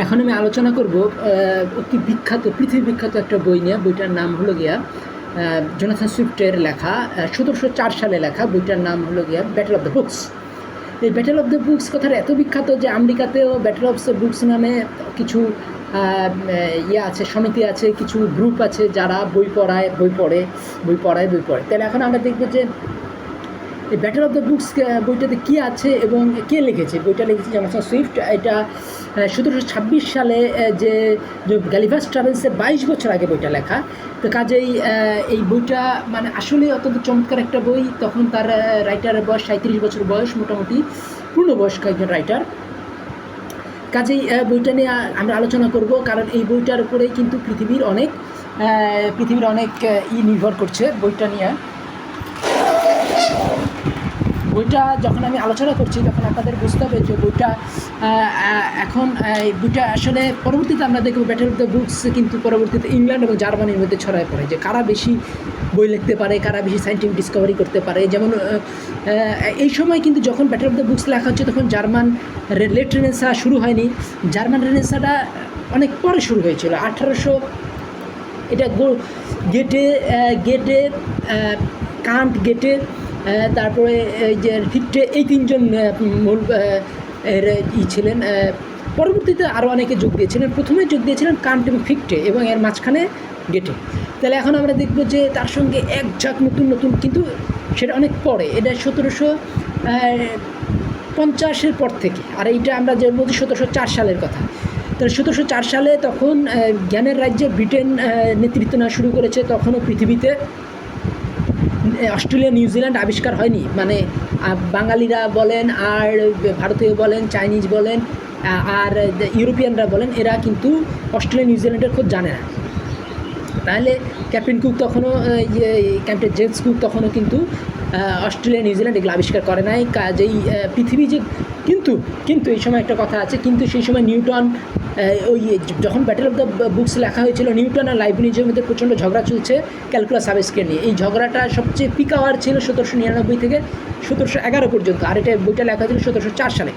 এখন আমি আলোচনা করব অতি বিখ্যাত, পৃথিবী বিখ্যাত একটা বই নিয়ে। বইটার নাম হলো গিয়া জোনাথন সুইফটের লেখা, 1704 সালে লেখা। বইটার নাম হলো গিয়া ব্যাটল অফ দ্য বুকস। এই ব্যাটল অফ দ্য বুকস কথাটা এত বিখ্যাত যে আমেরিকাতেও ব্যাটল অফ দ্য বুকস নামে কিছু আছে, সমিতি আছে, কিছু গ্রুপ আছে যারা বই পড়ে। তাহলে এখন আমরা দেখবো যে এই ব্যাটল অফ দ্য বুকস বইটাতে কী আছে এবং কে লিখেছে। বইটা লিখেছে জোনাথন সুইফট। এটা 1726 সালে যে গালিভার ট্রাভেলসের 22 বছর আগে বইটা লেখা। তো কাজেই এই বইটা মানে আসলে অত্যন্ত চমৎকার একটা বই। তখন তার রাইটারের বয়স 37 বছর বয়স, মোটামুটি পূর্ণবয়স্ক একজন রাইটার। কাজেই বইটা নিয়ে আমরা আলোচনা করব, কারণ এই বইটার উপরেই কিন্তু পৃথিবীর অনেক নির্ভর করছে বইটা নিয়ে। বইটা যখন আমি আলোচনা করছি তখন আপনাদের বুঝতে হবে যে বইটা এখন বইটা আসলে পরবর্তীতে আমরা দেখব ব্যাটল অফ দ্য বুকস কিন্তু পরবর্তীতে ইংল্যান্ড এবং জার্মানির মধ্যে ছড়ায় পড়ে যে কারা বেশি বই লিখতে পারে, কারা বেশি সায়েন্টিফিক ডিসকভারি করতে পারে। যেমন এই সময় কিন্তু যখন ব্যাটল অফ দ্য বুকস লেখা হচ্ছে তখন জার্মান লেট রেনেসাঁ শুরু হয়নি। জার্মান রেনেসাঁটা অনেক পরে শুরু হয়েছিল, 1800। এটা গেটে কান্ট, গেটে, তারপরে এই যে ফিক্টে, এই তিনজন মূল ছিলেন। পরবর্তীতে আরও অনেকে যোগ দিয়েছিলেন। প্রথমে যোগ দিয়েছিলেন কান্ট এবং ফিক্টে, এবং এর মাঝখানে গেটে। তাহলে এখন আমরা দেখব যে তার সঙ্গে এক ঝাঁক নতুন, কিন্তু সেটা অনেক পরে। এটা 1750-এর পর থেকে। আর এইটা আমরা যে বলছি 1704 সালের কথা। তাহলে 1704 সালে তখন জ্ঞানের রাজ্যে ব্রিটেন নেতৃত্ব নেওয়া শুরু করেছে। তখনও পৃথিবীতে অস্ট্রেলিয়া, নিউজিল্যান্ড আবিষ্কার হয়নি। মানে বাঙালিরা বলেন, আর ভারতীয় বলেন, চাইনিজ বলেন, আর ইউরোপিয়ানরা বলেন, এরা কিন্তু অস্ট্রেলিয়া, নিউজিল্যান্ডের খোঁজ জানে না। তাহলে ক্যাপ্টেন কুক তখনও, ক্যাপ্টেন জেমস কুক তখনও কিন্তু অস্ট্রেলিয়া, নিউজিল্যান্ড এগুলো আবিষ্কার করে নাই। কাজেই পৃথিবী যে কিন্তু এই সময় একটা কথা আছে, কিন্তু সেই সময় নিউটন, ওই যখন ব্যাটল অফ দ্য বুকস লেখা হয়েছিল, নিউটন আর লাইবনিজের মধ্যে প্রচণ্ড ঝগড়া চলছে ক্যালকুলাস আবিষ্কার নিয়ে। এই ঝগড়াটা সবচেয়ে পিক আওয়ার ছিল 1799 থেকে 1711 পর্যন্ত। আর এটা বইটা লেখা হয়েছিল 1704 সালে।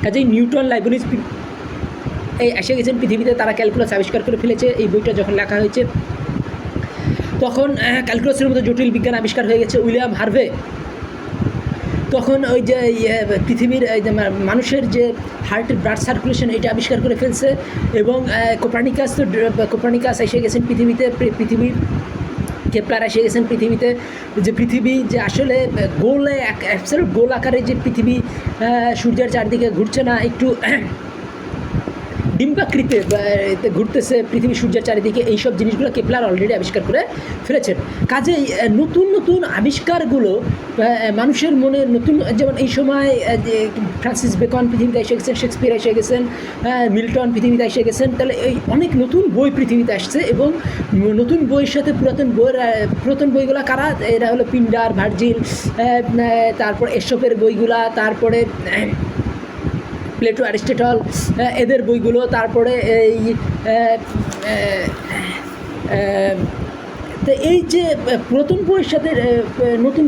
কাজেই নিউটন, লাইবনিজ এই এসে গেছেন পৃথিবীতে, তারা ক্যালকুলাস আবিষ্কার করে ফেলেছে। এই বইটা যখন লেখা হয়েছে তখন ক্যালকুলাসের মতো জটিল বিজ্ঞান আবিষ্কার হয়ে গেছে। উইলিয়াম হার্ভে তখন ওই যে পৃথিবীর মানুষের যে হার্টের ব্লাড সার্কুলেশন, এটা আবিষ্কার করে ফেলছে। এবং কোপার্নিকাস এসে গেছেন পৃথিবীতে, কেপলার এসে গেছেন পৃথিবীতে। যে পৃথিবী যে আসলে গোল আকারে যে পৃথিবী সূর্যের চারদিকে ঘুরছে না, একটু ডিম্বাকৃতে ঘুরতেছে পৃথিবী সূর্যের চারিদিকে, এইসব জিনিসগুলো কেপলার অলরেডি আবিষ্কার করে ফেলেছেন। কাজেই নতুন আবিষ্কারগুলো মানুষের মনে নতুন, যেমন এই সময় যে ফ্রান্সিস বেকন পৃথিবীতে এসে গেছেন, শেক্সপিয়ার এসে গেছেন, মিল্টন পৃথিবীতে এসে গেছেন। তাহলে এই অনেক নতুন বই পৃথিবীতে আসছে। এবং নতুন বইয়ের সাথে পুরাতন বইগুলো কারা, এরা হলো পিন্ডার, ভার্জিল, তারপর এসবের বইগুলা, তারপরে প্লেটো, অ্যারিস্টটল, এদের বইগুলো, তারপরে এই তো এই যে পুরাতন বইয়ের সাথে নতুন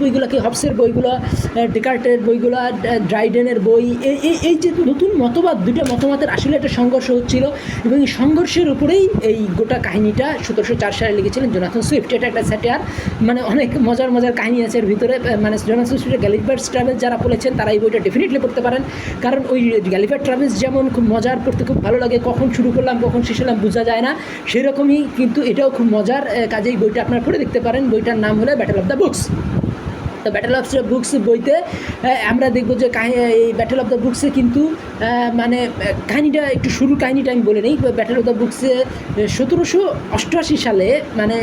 বইগুলোকে, হবসের বইগুলো, ডেকার্টের বইগুলো, ড্রাইডেনের বই, এই যে নতুন মতবাদ, দুটো মতবাদের আসলে একটা সংঘর্ষ হচ্ছিল। এবং এই সংঘর্ষের উপরেই এই গোটা কাহিনীটা 1704 সালে লিখেছিলেন জোনাথন সুইফট। এটা একটা স্যাটার, মানে অনেক মজার কাহিনী আছে এর ভিতরে। মানে জোনাথন সুইফটের গ্যালিভার্স ট্রাভেলস যারা পড়েছেন তারা এই বইটা ডেফিনেটলি পড়তে পারেন। কারণ ওই গ্যালিভার ট্রাভেলস যেমন খুব মজার, পড়তে খুব ভালো লাগে, কখন শুরু করলাম কখন শেষ হলাম বোঝা যায় না, সেরকমই কিন্তু এটাও খুব মজার। কাজেই বইটা আপনারা পড়ে দেখতে পারেন। বইটার নাম হলো ব্যাটল অফ দ্য বুকস। তো ব্যাটল অফ দ্য বুকস বইতে আমরা দেখবো যে এই ব্যাটল অফ দ্য বুকসে কিন্তু মানে কাহিনিটা, একটু শুরুর কাহিনিটা আমি বলে নিই। ব্যাটল অফ দ্য বুকসে 1788 সালে মানে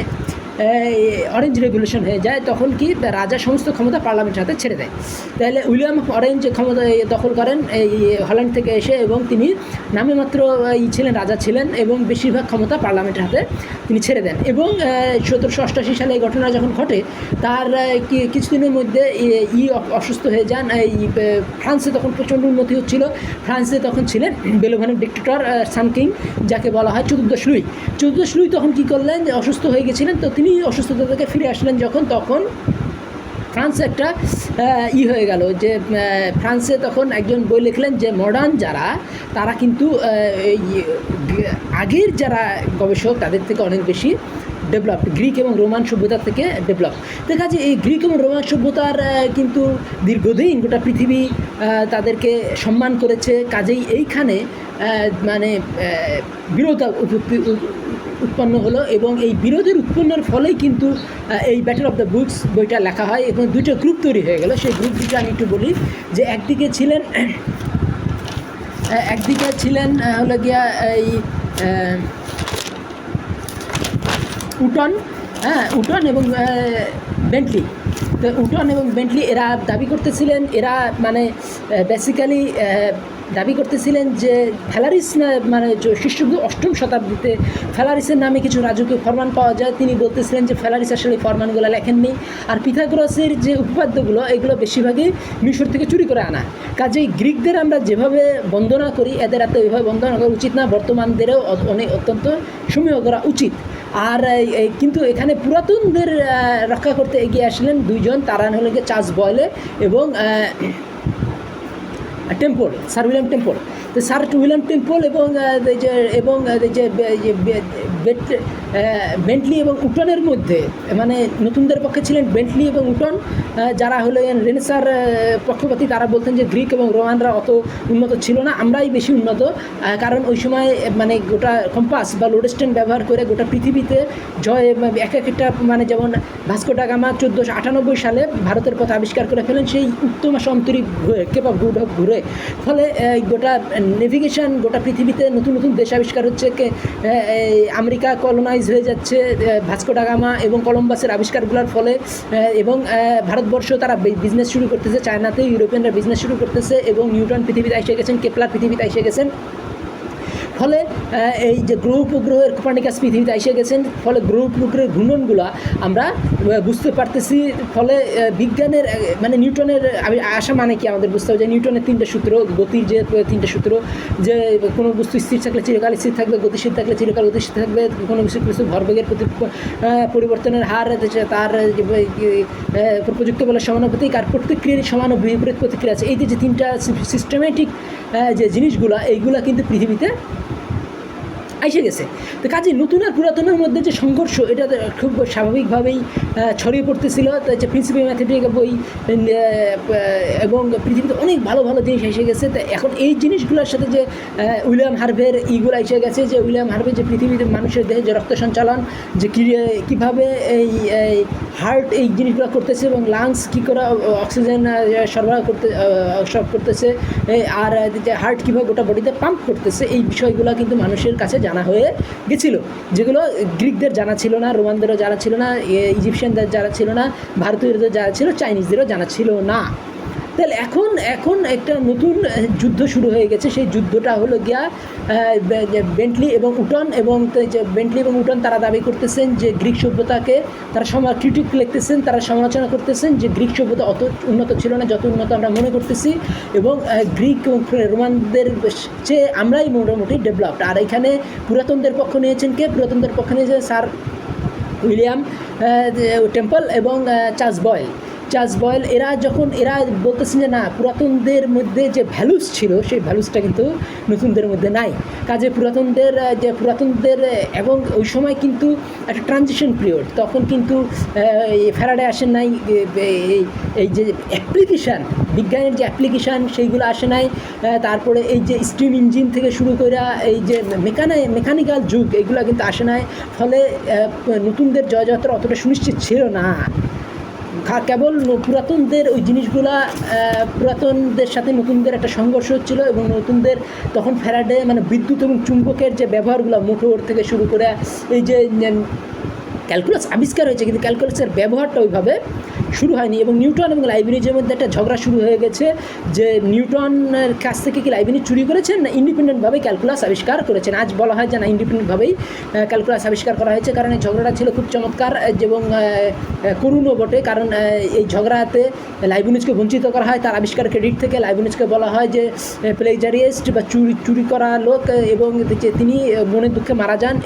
অরেঞ্জ রেভলিউশন হয়ে যায়। তখন কি রাজা সমস্ত ক্ষমতা পার্লামেন্টের হাতে ছেড়ে দেয়। তাহলে উইলিয়াম অরেঞ্জ ক্ষমতা দখল করেন এই হল্যান্ড থেকে এসে, এবং তিনি নামে মাত্র ছিলেন, রাজা ছিলেন, এবং বেশিরভাগ ক্ষমতা পার্লামেন্টের হাতে তিনি ছেড়ে দেন। এবং 1788 সালে এই ঘটনা যখন ঘটে, তার কিছুদিনের মধ্যে অসুস্থ হয়ে যান। এই ফ্রান্সে তখন প্রচণ্ড উন্নতি হচ্ছিল। ফ্রান্সে তখন ছিলেন বেলোভেনের ডিক্টেটর সান কিং, যাকে বলা হয় চতুর্দশ লুই। তখন কী করলেন, অসুস্থ হয়ে গেছিলেন। তো তিনি অসুস্থতা থেকে ফিরে আসলেন যখন, তখন ফ্রান্সে একটা হয়ে গেল যে ফ্রান্সে তখন একজন বই লিখলেন যে মডার্ন যারা তারা কিন্তু এই আগের যারা গবেষক তাদের থেকে অনেক বেশি ডেভেলপ, গ্রিক এবং রোমান সভ্যতার থেকে ডেভেলপ। দেখা যায় এই গ্রিক এবং রোমান সভ্যতার কিন্তু দীর্ঘদিন গোটা পৃথিবী তাদেরকে সম্মান করেছে, কাজেই এইখানে মানে বিরোধ উৎপন্ন হলো এবং এই বিরোধের উৎপন্নের ফলেই কিন্তু এই ব্যাটল অফ দ্য বুকস বইটা লেখা হয় এবং দুটো গ্রুপ তৈরি হয়ে গেল। সেই গ্রুপ দুটো আমি একটু বলি যে একদিকে ছিলেন হলো গিয়া এই উটন এবং বেন্টলি। তো উটন এবং বেন্টলি এরা দাবি করতেছিলেন, এরা মানে বেসিক্যালি দাবি করতেছিলেন যে ফ্যালারিস মানে খ্রিস্টপূর্ব 8ম শতাব্দীতে ফ্যালারিসের নামে কিছু রাজকীয় ফরমান পাওয়া যায়। তিনি বলতেছিলেন যে ফ্যালারিস আসলে ফরমানগুলো লেখেননি, আর পিথাগোরাসের যে উপপাদ্যগুলো এগুলো বেশিরভাগই মিশর থেকে চুরি করে আনা। কাজেই গ্রিকদের আমরা যেভাবে বন্দনা করি এদের এত এভাবে বন্দনা করা উচিত না, বর্তমানদেরও অত্যন্ত সমীহ করা উচিত। আর কিন্তু এখানে পুরাতনদের রক্ষা করতে এগিয়ে আসলেন দুইজন, তারা হলো গিয়ে চার্লস বয়েলে এবং টেম্পল, স্যার উইলিয়াম টেম্পল। তো স্যার উইলিয়াম টেম্পল এবং বেন্টলি এবং উটনের মধ্যে মানে নতুনদের পক্ষে ছিলেন বেন্টলি এবং উটন, যারা হলো রেনেসার পক্ষপাতী। তারা বলতেন যে গ্রিক এবং রোমানরা অত উন্নত ছিল না, আমরাই বেশি উন্নত, কারণ ওই সময় মানে গোটা কম্পাস বা লোডস্টেন ব্যবহার করে গোটা পৃথিবীতে একটা মানে যেমন ভাস্কো ডা গামা 1498 সালে ভারতের পথ আবিষ্কার করে ফেলেন সেই উত্তম সন্তরী কেপ অফ গুড হোপ ঘুরে। ফলে গোটা নেভিগেশন গোটা পৃথিবীতে নতুন নতুন দেশ আবিষ্কার হচ্ছে, আমেরিকা কলোনাইজ হয়ে যাচ্ছে ভাস্কো ডা গামা এবং কলম্বাসের আবিষ্কারগুলোর ফলে, এবং ভারতবর্ষ তারা বিজনেস শুরু করতেছে, চায়নাতে ইউরোপিয়ানরা বিজনেস শুরু করতেছে এবং নিউটন পৃথিবীতে এসে গেছেন, কেপলার পৃথিবীতে এসে গেছেন। ফলে এই যে গ্রহ উপগ্রহের কোপার্নিকাস পৃথিবীতে এসে গেছেন, ফলে গ্রহ উপগ্রহের ঘূর্ণনগুলো আমরা বুঝতে পারতেছি। ফলে বিজ্ঞানের মানে নিউটনের আসা মানে কি আমাদের বুঝতে হবে যে নিউটনের 3টে সূত্র, গতির যে 3টে সূত্র, যে কোনো বস্তু স্থির থাকলে চিরকাল স্থির থাকবে, গতিশীল থাকলে চিরকাল গতিশীল থাকবে, কোনো কিছু ভরবেগের পরিবর্তনের হার, তার প্রযুক্ত বলে সমানুপাতিক, আর প্রতিক্রিয়ার সমান ও বিপরীত প্রতিক্রিয়া আছে। এই যে 3টা সিস্টেমেটিক যে জিনিসগুলো এইগুলো কিন্তু পৃথিবীতে এসে গেছে। তো কাজে নতুন আর পুরাতনের মধ্যে যে সংঘর্ষ এটা খুব স্বাভাবিকভাবেই ছড়িয়ে পড়তেছিল। তো যে প্রিন্সিপাল ম্যাথমেটিক্যাল বই এবং পৃথিবীতে অনেক ভালো ভালো জিনিস এসে গেছে। তো এখন এই জিনিসগুলোর সাথে যে উইলিয়াম হার্ভের ইগুলো এসে গেছে, যে উইলিয়াম হার্ভে যে পৃথিবীতে মানুষের দেহে যে রক্ত সঞ্চালন, যে কীভাবে এই হার্ট এই জিনিসগুলো করতেছে এবং লাংস কী করে অক্সিজেন সরবরাহ করতেছে, আর যে হার্ট কীভাবে গোটা বডিতে পাম্প করতেছে, এই বিষয়গুলো কিন্তু মানুষের কাছে জানা হয়ে গেছিল, যেগুলো গ্রিকদের জানা ছিল না, রোমানদেরও জানা ছিল না, ইজিপশিয়ানদের জানা ছিল না, ভারতীয়দের জানা ছিল, চাইনিজদেরও জানা ছিল না। তাহলে এখন একটা নতুন যুদ্ধ শুরু হয়ে গেছে। সেই যুদ্ধটা হলো গিয়া বেন্টলি এবং উটন, এবং বেন্টলি এবং উটন তারা দাবি করতেছেন যে গ্রিক সভ্যতাকে তারা ক্রিটিক লিখতেছেন, তারা সমালোচনা করতেছেন যে গ্রিক সভ্যতা অত উন্নত ছিল না যত উন্নত আমরা মনে করতেছি, এবং গ্রিক এবং রোমানদের চেয়ে আমরাই মোটামুটি ডেভেলপড। আর এখানে পুরাতনদের পক্ষ নিয়েছেন কে? পুরাতনদের পক্ষ নিয়েছেন স্যার উইলিয়াম টেম্পল এবং চার্লস বয়েল। এরা বলতেছেন যে না, পুরাতনদের মধ্যে যে ভ্যালুস ছিল সেই ভ্যালুসটা কিন্তু নতুনদের মধ্যে নাই। কাজে পুরাতনদের এবং ওই সময় কিন্তু একটা ট্রানজিশন পিরিয়ড, তখন কিন্তু ফ্যারাডে আসেন নাই, এই যে অ্যাপ্লিকেশান বিজ্ঞানের যে অ্যাপ্লিকেশান সেইগুলো আসে নাই, তারপরে এই যে স্টিম ইঞ্জিন থেকে শুরু করে এই যে মেকানিক্যাল যুগ এইগুলো কিন্তু আসে নাই। ফলে নতুনদের জয়যাত্রা অতটা সুনিশ্চিত ছিল না। কেবল পুরাতনদের ওই জিনিসগুলা, পুরাতনদের সাথে নতুনদের একটা সংঘর্ষ হচ্ছিলো, এবং নতুনদের তখন ফ্যারাডে মানে বিদ্যুৎ এবং চুম্বকের যে ব্যবহারগুলো, মোটর থেকে শুরু করে এই যে ক্যালকুলাস আবিষ্কার হয়েছে, কিন্তু ক্যালকুলাসের ব্যবহারটা ওইভাবে শুরু হয়নি। এবং নিউটন এবং লাইবনিজের মধ্যে একটা ঝগড়া শুরু হয়ে গেছে যে নিউটনের কাছ থেকে কি লাইবনিজ চুরি করেছেন না ইন্ডিপেন্ডেন্টভাবে ক্যালকুলাস আবিষ্কার করেছেন। আজ বলা হয় যে না, ইন্ডিপেন্ডেন্টভাবেই ক্যালকুলাস আবিষ্কার করা হয়েছে। কারণ এই ঝগড়াটা ছিল খুব চমৎকার এবং করুণও বটে, কারণ এই ঝগড়াতে লাইবনিজকে বঞ্চিত করা হয় তার আবিষ্কার ক্রেডিট থেকে। লাইবনিজকে বলা হয় যে প্লেজারিস্ট বা চুরি করা লোক, এবং তিনি মনের দুঃখে মারা যান,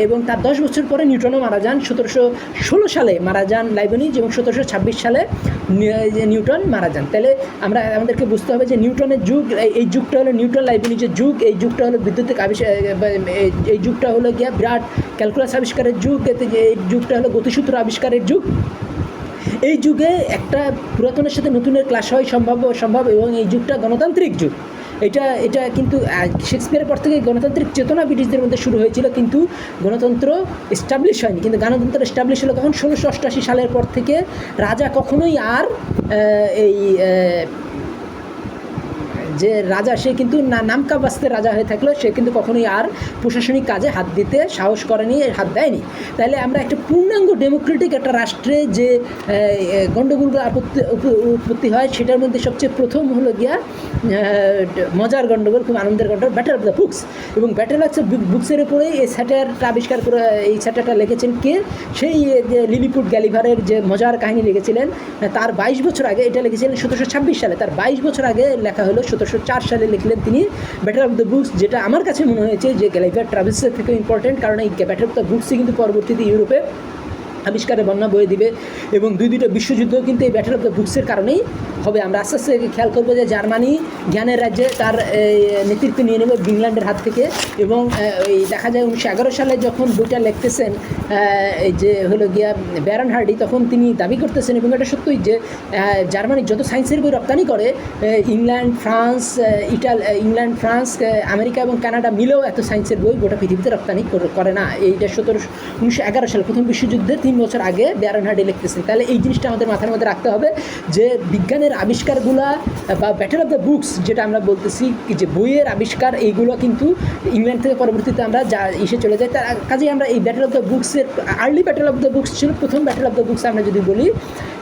এবং তার 10 বছর পরে নিউটনও মারা যান। 1716 সালে মারা যান লাইবনিজ, এবং 1726 সালে নিউটন মারা যান। তাহলে আমাদেরকে বুঝতে হবে যে নিউটনের যুগ, এই যুগটা হলো নিউটন লাইবনিজের যুগ, এই যুগটা হলো বিদ্যুতিক এই যুগটা হলো গিয়া বিরাট ক্যালকুলাস আবিষ্কারের যুগ, এই যুগটা হলো গতিসূত্র আবিষ্কারের যুগ। এই যুগে একটা পুরাতনের সাথে নতুনের ক্লাস হয় সম্ভব এবং এই যুগটা গণতান্ত্রিক যুগ। এটা কিন্তু শেক্সপিয়ারের পর থেকে গণতান্ত্রিক চেতনা ব্রিটিশদের মধ্যে শুরু হয়েছিল, কিন্তু গণতন্ত্র এস্টাবলিশ হয়নি। কিন্তু গণতন্ত্র এস্টাবলিশ হলো কখন? 1688 সালের পর থেকে রাজা কখনোই আর এই যে রাজা, সে কিন্তু নামকা বাস্তে রাজা হয়ে থাকলো, সে কিন্তু কখনোই আর প্রশাসনিক কাজে হাত দিতে সাহস করেনি, হাত দেয়নি। তাহলে আমরা একটা পূর্ণাঙ্গ ডেমোক্রেটিক একটা রাষ্ট্রে যে গণ্ডগোলগুলো উৎপত্তি হয়, সেটার মধ্যে সবচেয়ে প্রথম হলো গিয়া মজার গণ্ডগোল, খুব আনন্দের গণ্ডগোল, ব্যাটেল অফ দ্য বুকস। এবং ব্যাটেল অফ দ্য বুকসের উপরে এই স্যাটারটা আবিষ্কার করে, এই স্যাটারটা লিখেছেন কে? সেই যে লিলিপুট গ্যালিভারের যে মজার কাহিনী লিখেছিলেন, তার 22 বছর আগে, এটা লিখেছিলেন 1726 সালে, তার 22 বছর আগে লেখা হলো 1704 সালে লিখলেন তিনি ব্যাটেল অফ দ্য বুকস, যেটা আমার কাছে মনে হয়েছে যে গ্যালিভার ট্রাভেলসের থেকে ইম্পর্টেন্ট, কারণ এই ব্যাটেল অফ দ্য বুকসই কিন্তু পরবর্তীতে ইউরোপে আবিষ্কারে বন্যা বয়ে দিবে এবং দুইটা বিশ্বযুদ্ধ কিন্তু এই ব্যাটেল অফ দ্য বুকসের কারণেই হবে। আমরা আস্তে আস্তে খেয়াল করবো যে জার্মানি জ্ঞানের রাজ্যে তার নেতৃত্ব নিয়ে নেবে ইংল্যান্ডের হাত থেকে। এবং এই দেখা যায় 1911 সালে যখন বইটা লিখতেছেন এই যে হলো গিয়া ব্যারন হার্ডি, তখন তিনি দাবি করতেছেন, এবং এটা সত্যই, যে জার্মানি যত সায়েন্সের বই রপ্তানি করে, ইংল্যান্ড, ফ্রান্স, আমেরিকা এবং কানাডা মিলেও এত সায়েন্সের বই গোটা পৃথিবীতে রপ্তানি করে না। এইটা 1911 সালে প্রথম বিশ্বযুদ্ধে 3 বছর আগে ব্যারন হার্ডি লিখতেছেন। তাহলে এই জিনিসটা আমাদের মাথার মধ্যে রাখতে হবে যে বিজ্ঞানের আবিষ্কারগুলা বা ব্যাটেল অফ দ্য বুকস যেটা আমরা বলতেছি, যে বইয়ের আবিষ্কার, এইগুলো কিন্তু ইংল্যান্ড থেকে পরবর্তীতে আমরা চলে যাই। তার কাজেই আমরা এই ব্যাটেল অফ দ্য বুকসের early battle of the books ছিল প্রথম ব্যাটেল অফ দ্য বুকস আমরা যদি বলি,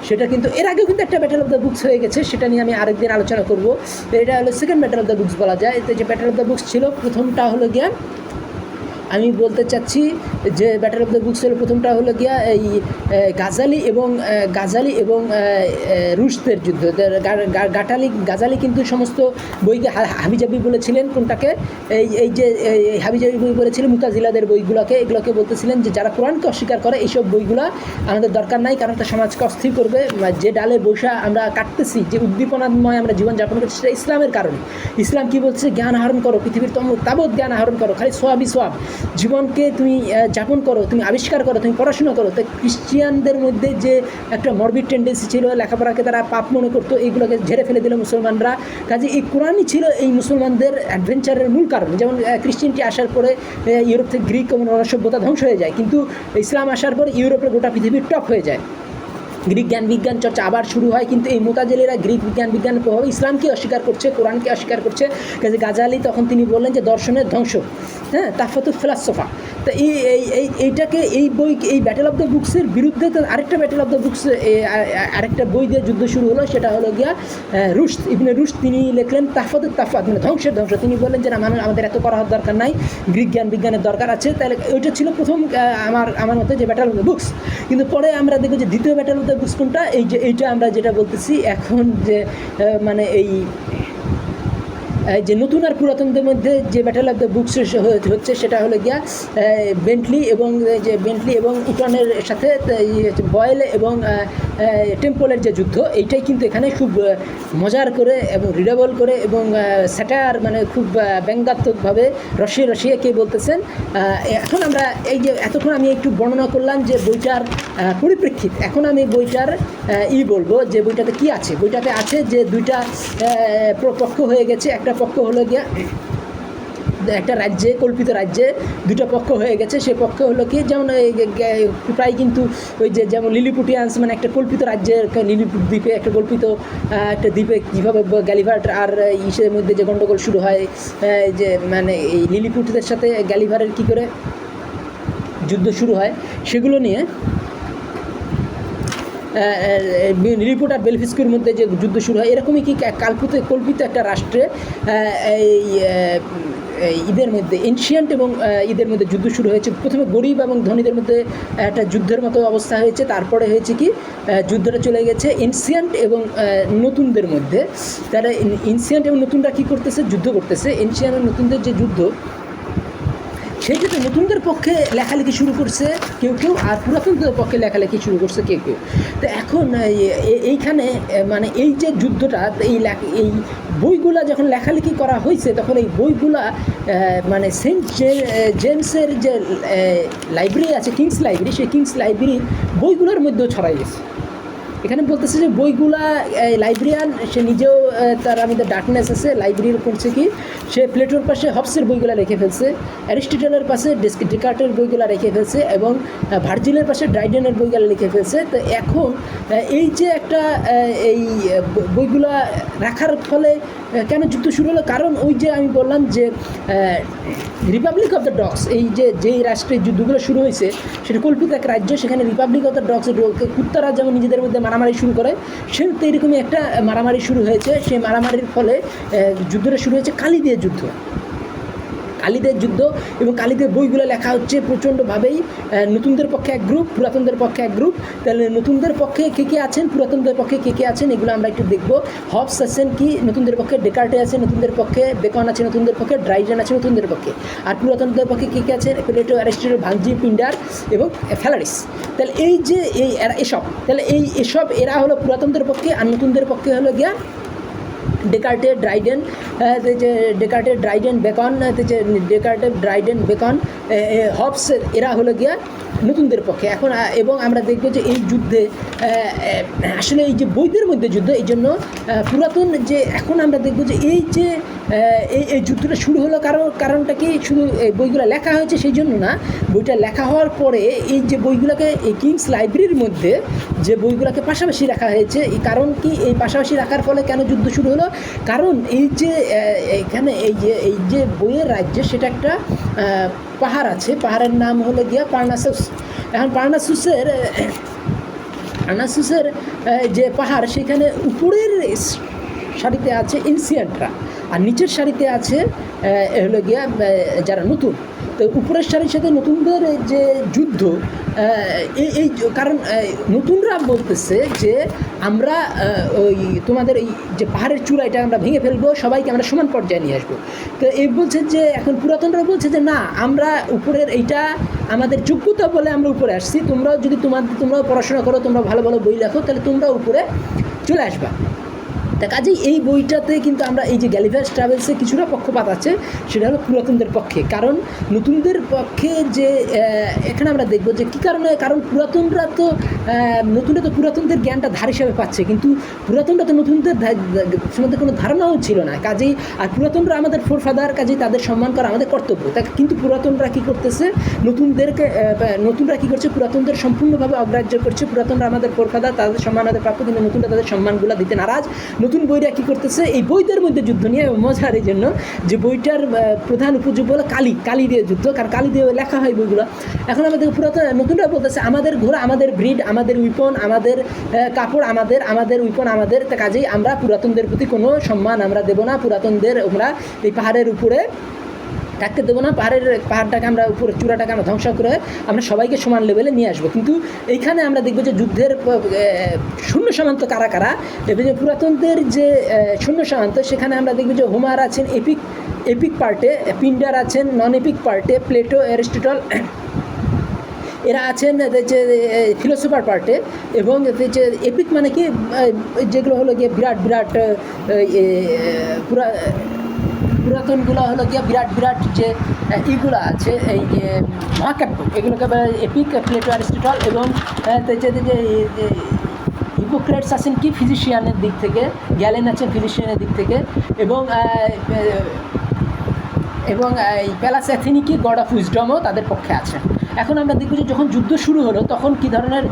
সেটা কিন্তু এর আগেও কিন্তু একটা ব্যাটেল অফ দ্য বুকস হয়ে গেছে, সেটা নিয়ে আমি আরেকদিন আলোচনা করব। এটা হলো second battle of the books বলা যায়। যে ব্যাটেল অফ দ্য বুকস ছিল, প্রথমটা হলো গিয়া, আমি বলতে চাচ্ছি যে ব্যাটেল অফ দ্য বুকস হলো প্রথমটা হলো গিয়া এই গাজালি এবং রুশদের যুদ্ধ। গাজালি কিন্তু সমস্ত বইকে হাবিজাবি বলেছিলেন, কোনটাকে? এই যে হাবিজাবি বই বলেছিলেন মুতাজিলাদের বইগুলোকে, এগুলোকে বলতেছিলেন যে যারা কোরআনকে অস্বীকার করে এইসব বইগুলো আমাদের দরকার নাই, কারণ তা সমাজকে অস্থির করবে। যে ডালে বসা আমরা কাটতেছি, যে উদ্দীপনাময় আমরা জীবনযাপন করছি, সেটা ইসলামের কারণে। ইসলাম কি বলছে? জ্ঞান আহরণ করো, পৃথিবীর তাবৎ জ্ঞান আহরণ করো, খালি সোয়াব জীবনকে তুমি যাপন করো, তুমি আবিষ্কার করো, তুমি পড়াশোনা করো। তাই ক্রিশ্চিয়ানদের মধ্যে যে একটা মরবিড টেন্ডেন্সি ছিল, লেখাপড়াকে তারা পাপ মনে করতো, এইগুলোকে ঝেড়ে ফেলে দিল মুসলমানরা। কাজে এই কোরআনই ছিল এই মুসলমানদের অ্যাডভেঞ্চারের মূল কারণ। যেমন ক্রিশ্চিয়ানটি আসার পরে ইউরোপ থেকে গ্রিক এবং সভ্যতা ধ্বংস হয়ে যায়, কিন্তু ইসলাম আসার পর ইউরোপের গোটা পৃথিবীর টপ হয়ে যায়। গ্রিক জ্ঞান বিজ্ঞান চর্চা আবার শুরু হয়, কিন্তু এই মুতাজিলিরা গ্রিক বিজ্ঞানের প্রভাবে ইসলামকে অস্বীকার করছে, কোরআনকে অস্বীকার করছে। কাজে গাজালি তখন তিনি বললেন যে দর্শনের ধ্বংস, তাফাতুল ফিলাসফা। তো এই ব্যাটেল অফ দ্য বুকসের বিরুদ্ধে তো আরেকটা ব্যাটেল অফ দ্য বুকস, আরেকটা বই দিয়ে যুদ্ধ শুরু হলো, সেটা হলো গিয়া ইবনে রুশদ। তিনি লিখলেন তাফাত, মানে ধ্বংসের ধ্বংস। তিনি বললেন যে না, আমাদের এত করা দরকার নাই, গ্রিক জ্ঞান বিজ্ঞানের দরকার আছে। তাহলে ওইটা ছিল প্রথম আমার মতে যে ব্যাটেল অফ দ্য বুকস। কিন্তু পরে আমরা দেখব যে দ্বিতীয় ব্যাটেল অফ দ্য বুকস কোনটা? এইটা আমরা যেটা বলতেছি এখন, যে মানে যে নতুন আর পুরাতনদের মধ্যে যে ব্যাটেল অফ দ্য বুকস হচ্ছে, সেটা হলো গিয়া বেন্টলি এবং ইটনের সাথে বয়েল এবং টেম্পলের যে যুদ্ধ, এইটাই কিন্তু এখানে খুব মজার করে এবং রিডেবল করে এবং স্যাটার, মানে খুব ব্যঙ্গাত্মকভাবে রসিয়ে কে বলতেছেন। এখন আমরা এই যে এতক্ষণ আমি একটু বর্ণনা করলাম যে বইটার পরিপ্রেক্ষিত, এখন আমি বইটার বলবো যে বইটাতে কি আছে। বইটাতে আছে যে দুইটা পক্ষ হয়ে গেছে। একটা পক্ষ হলো গিয়া একটা রাজ্যে, কল্পিত রাজ্যে দুটো পক্ষ হয়ে গেছে। সে পক্ষ হলো কি, যেমন প্রায় কিন্তু ওই যে যেমন লিলিপুটিয়ান্স, মানে একটা কল্পিত রাজ্যের, লিলিপুট দ্বীপে, একটা কল্পিত একটা দ্বীপে কীভাবে গ্যালিভার আর ইসের মধ্যে যে গণ্ডগোল শুরু হয়, যে মানে এই লিলিপুটদের সাথে গ্যালিভারের কী করে যুদ্ধ শুরু হয়, সেগুলো নিয়ে লিলিপুট আর বেলফিস্কুর মধ্যে যে যুদ্ধ শুরু হয়, এরকমই কি কল্পিত একটা রাষ্ট্রে ঈদের মধ্যে এনশিয়ান্ট এবং ঈদের মধ্যে যুদ্ধ শুরু হয়েছে। প্রথমে গরিব এবং ধনীদের মধ্যে একটা যুদ্ধের মতো অবস্থা হয়েছে, তারপরে হয়েছে কি যুদ্ধটা চলে গেছে এনশিয়ান্ট এবং নতুনদের মধ্যে। তারা এনশিয়ান্ট এবং নতুনরা কী করতেছে? যুদ্ধ করতেছে। এনশিয়ান্ট এবং নতুনদের যে যুদ্ধ, সেই ক্ষেত্রে নতুনদের পক্ষে লেখালেখি শুরু করছে কেউ কেউ, আর পুরাতনদের পক্ষে লেখালেখি শুরু করছে কেউ কেউ। তো এখন এইখানে মানে এই যে যুদ্ধটা, এই বইগুলা যখন লেখালেখি করা হয়েছে তখন এই বইগুলা মানে সেন্ট জেমসের যে লাইব্রেরি আছে, কিংস লাইব্রেরি, সেই কিংস লাইব্রেরির বইগুলোর মধ্যেও ছড়াই গেছে। এখানে বলতেছে যে বইগুলা লাইব্রেরিয়ান সে নিজেও তার আমাদের ডার্কনেস আছে, লাইব্রেরির করছে কি সে প্লেটোর পাশে হবসের বইগুলা রেখে ফেলছে, অ্যারিস্টটলের পাশে ডেকার্টের বইগুলা রেখে ফেলছে, এবং ভার্জিলের পাশে ড্রাইডেনের বইগুলা লিখে ফেলছে। তো এখন এই যে একটা এই বইগুলা রাখার ফলে কেন যুদ্ধ শুরু হলো? কারণ ওই যে আমি বললাম যে রিপাবলিক অফ দ্য ডগস, এই যে যেই রাষ্ট্রের যুদ্ধগুলো শুরু হয়েছে সেটা কল্পিত এক রাজ্য, সেখানে রিপাবলিক অফ দ্য ডগস কুত্তারা যেমন নিজেদের মধ্যে মারামারি শুরু করে, সেটা এরকমই একটা মারামারি শুরু হয়েছে। সেই মারামারির ফলে যুদ্ধটা শুরু হয়েছে কালিদের যুদ্ধ, কালিদের যুদ্ধ। এবং কালিদের বইগুলো লেখা হচ্ছে প্রচণ্ডভাবেই নতুনদের পক্ষে এক গ্রুপ, পুরাতনদের পক্ষে এক গ্রুপ। তাহলে নতুনদের পক্ষে কে কে আছেন, পুরাতনদের পক্ষে কে কে আছেন, এগুলো আমরা একটু দেখব। হবস আছেন কি নতুনদের পক্ষে, ডেকার্টে আছে নতুনদের পক্ষে, বেকন আছে নতুনদের পক্ষে, ড্রাইডেন আছে নতুনদের পক্ষে। আর পুরাতনদের পক্ষে কে কে আছেন, প্লেটো, অ্যারিস্টটল, ভার্জিল, পিন্ডার এবং ফ্যালারিস। তাহলে এই যে এসব, তাহলে এসব এরা হলো পুরাতনদের পক্ষে, আর নতুনদের পক্ষে হলো গিয়া Descartes, Dryden, Descartes, Dryden, Bacon, Descartes, Dryden, Bacon, Hobbes, এরা হলো গিয়া নতুনদের পক্ষে। এখন এবং আমরা দেখব যে এই যুদ্ধে আসলে এই যে বইদের মধ্যে যুদ্ধ, এই জন্য পুরাতন যে এখন আমরা দেখব যে এই যে এই যুদ্ধটা শুরু হলো কারণটা কি শুধু এই বইগুলো লেখা হয়েছে সেই জন্য না, বইটা লেখা হওয়ার পরে এই যে বইগুলোকে এই কিংস লাইব্রেরির মধ্যে যে বইগুলোকে পাশাপাশি রাখা হয়েছে, এই কারণ কি এই পাশাপাশি রাখার ফলে কেন যুদ্ধ শুরু হলো? কারণ এই যে এখানে এই যে বইয়ের রাজ্যে সেটা একটা পাহাড় আছে, পাহাড়ের নাম হলো গিয়া পার্নাসুস। এখন পার্নাসুসের যে পাহাড়, সেখানে উপরের সারিতে আছে এনসিয়েন্টরা, আর নিচের সারিতে আছে হলো গিয়া যারা নতুন। তো উপরের সারির সাথে নতুনদের যে যুদ্ধ, এই কারণ নতুনরা বলতেছে যে আমরা ওই তোমাদের এই যে পাহাড়ের চূড়া এটা আমরা ভেঙে ফেলবো, সবাইকে আমরা সমান পর্যায়ে নিয়ে আসবো। তো এই বলছে যে এখন পুরাতনরা বলছে যে না, আমরা উপরের এইটা আমাদের যোগ্যতা বলে আমরা উপরে আসছি, তোমরাও যদি তোমরাও পড়াশোনা করো, তোমরা ভালো ভালো বই লেখো, তাহলে তোমরা উপরে চলে আসবা। তা কাজেই এই বইটাতে কিন্তু আমরা এই যে গ্যালিভার্স ট্রাভেলসে কিছুটা পক্ষপাত আছে, সেটা হলো পুরাতনদের পক্ষে। কারণ নতুনদের পক্ষে যে এখানে আমরা দেখবো যে কী কারণে, কারণ পুরাতনরা তো পুরাতনদের জ্ঞানটা ধার হিসাবে পাচ্ছে, কিন্তু পুরাতনরা তো নতুনদের সম্বন্ধে কোনো ধারণাও ছিল না। কাজেই আর পুরাতনরা আমাদের ফোরফাদার, কাজেই তাদের সম্মান করা আমাদের কর্তব্য। তা কিন্তু পুরাতনরা কী করতেছে, নতুনরা কী করছে, পুরাতনদের সম্পূর্ণভাবে অগ্রাহ্য করছে। পুরাতনরা আমাদের ফোরফাদার, তাদের সম্মান আমাদের প্রাপ্য, কিন্তু নতুনরা তাদের সম্মানগুলো দিতে নারাজ। নতুন বইরা কী করতেছে, এই বইদের মধ্যে যুদ্ধ নিয়ে মজার এই জন্য যে বইটার প্রধান উপযোগ হলো কালি দিয়ে যুদ্ধ, কারণ কালি দিয়ে লেখা হয় বইগুলো। এখন আমাদের নতুনরা বলতেছে আমাদের ঘোড়া, আমাদের ব্রিড, আমাদের উইপন, আমাদের কাপড়, আমাদের উইপন আমাদের। তা কাজেই আমরা পুরাতনদের প্রতি কোনো সম্মান আমরা দেবো না, পুরাতনদের আমরা এই পাহাড়ের উপরে থাকতে দেবো না, পাহাড়টাকে আমরা উপরে চূড়াটাকে আমরা ধ্বংস করে আমরা সবাইকে সমান লেভেলে নিয়ে আসবো। কিন্তু এইখানে আমরা দেখবো যে যুদ্ধের শূন্য সমান্ত কারা এবং যে পুরাতনদের যে শূন্য সমান্ত, সেখানে আমরা দেখবো যে হোমার আছেন এপিক পার্টে, পিন্ডার আছেন নন এপিক পার্টে, প্লেটো, অ্যারিস্টটল এরা আছেন যে ফিলোসফার পার্টে, এবং যে এপিক মানে কি যেগুলো হলো গিয়ে বিরাট পুরাতনগুলো হলো গিয়ে বিরাট যে ইগুলো আছে, এই যে মহাকাব্য, এগুলোকে এপিক, প্লেটো, অ্যারিস্টটল, এবং যে হিপোক্রেটস আছেন কি ফিজিশিয়ানের দিক থেকে, গ্যালেন আছেন ফিজিশিয়ানের দিক থেকে, এবং এই প্যালাস অ্যাথেনি কি গড অফ উইজডমও তাদের পক্ষে আছে। এখন আমরা দেখব যে যখন যুদ্ধ শুরু হলো তখন কী ধরনের